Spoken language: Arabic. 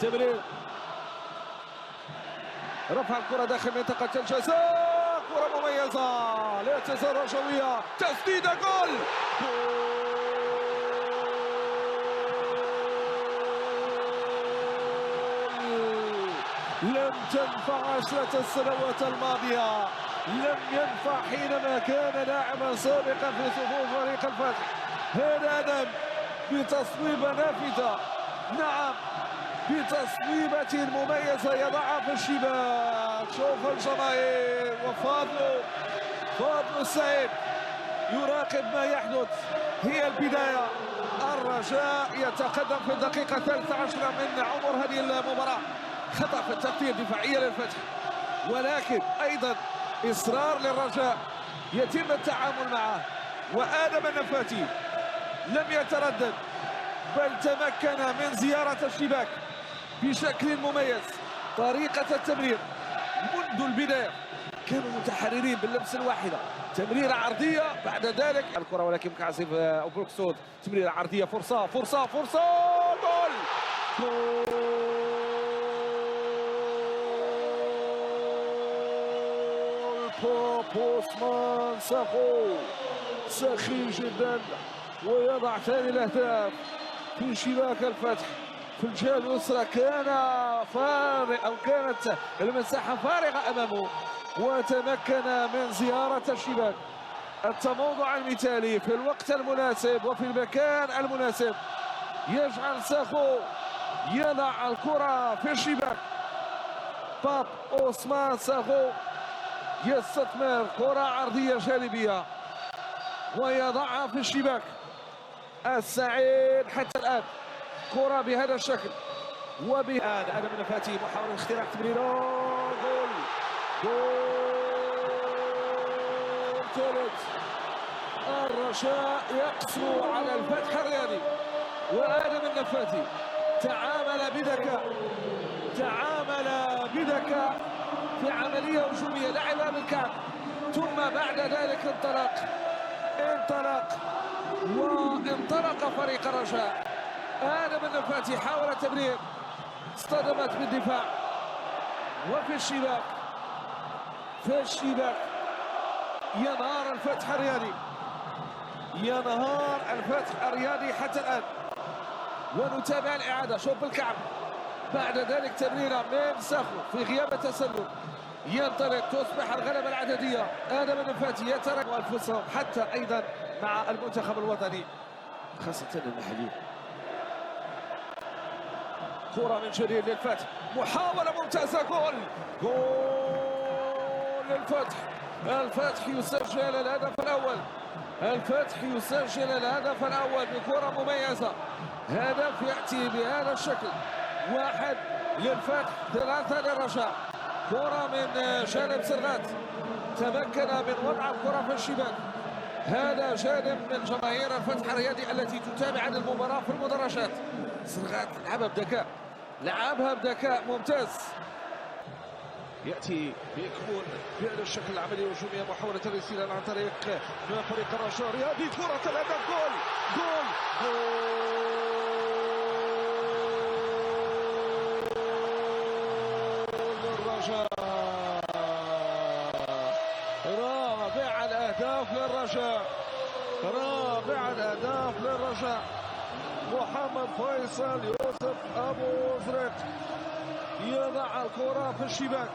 تمرير رفع الكرة داخل منطقة الجزاء، كرة مميزة للجزاء الرجوية، تسديدة جول. لم تنفع 10 السنوات الماضية، لم ينفع حينما كان لاعبا سابقا في صفوف فريق الفتح. هذا آدم بتصويبة نافذة، نعم بتصويبة مميزة يضعها في الشباك. شوف الجماهير وفاضل السعيد يراقب ما يحدث. هي البداية، الرجاء يتقدم في الدقيقة 13 من عمر هذه المباراة. خطأ في التغطية الدفاعية للفتح، ولكن أيضا إصرار للرجاء يتم التعامل معه، وآدم النفاتي لم يتردد بل تمكن من زيارة الشباك بشكل مميز. طريقة التمرير منذ البداية كانوا متحررين باللمسة الواحدة، تمريرة عرضية بعد ذلك الكرة، ولكن كعصيف بروكسود تمريرة عرضية، فرصة جول بوسمان ساخو سخي جدا، ويضع ثاني الاهداف في شباك الفتح. في الجهه اليسرى كان فارغ او كانت المساحه فارغه امامه، وتمكن من زياره الشباك. التموضع المثالي في الوقت المناسب وفي المكان المناسب يجعل ساخو يضع الكره في الشباك. باب عثمان ساخو يستثمر كرة عرضية جانبية ويضعها في الشباك. السعيد حتى الآن كرة بهذا الشكل وبهذا آدم النفاتي محاولة اختراق تمريره، جول ثالث. الرجاء يقسو على الفتح الرياضي، وآدم النفاتي تعامل بذكاء في عملية هجومية، لعبها بالكعب ثم بعد ذلك وانطلق فريق الرجاء. آدم النفاتي حاول التمرير، اصطدمت بالدفاع وفي الشباك. ينهار الفتح الرياضي حتى الآن، ونتابع الإعادة. شوف بالكعب بعد ذلك تمريرة من ساخو في غياب التسلل، ينطلق، تصبح الغلبة العددية. آدم النفاتي يترك أنفسهم حتى أيضا مع المنتخب الوطني خاصة المحلي. كرة من جديد للفتح، محاولة ممتازة، جول للفتح. الفتح يسجل الهدف الأول بكرة مميزة. هدف يأتي بهذا الشكل، 1 للفتح 3 للرجاء. كرة من جانب سرغات، تمكن من وضع الكرة في الشباك. هذا جانب من جماهير الفتح الرياضي التي تتابع المباراة في المدرجات. سرغات لعبها بذكاء ممتاز. يأتي بيكون بهذا الشكل العملية الهجومية، محاولة الاستلام عن طريق فريق الرجاء الرياضي. كرة الهدف، جول للرجاء. رابع الأهداف للرجاء. محمد فيصل يوسف أبو زريق يضع الكرة في الشباك.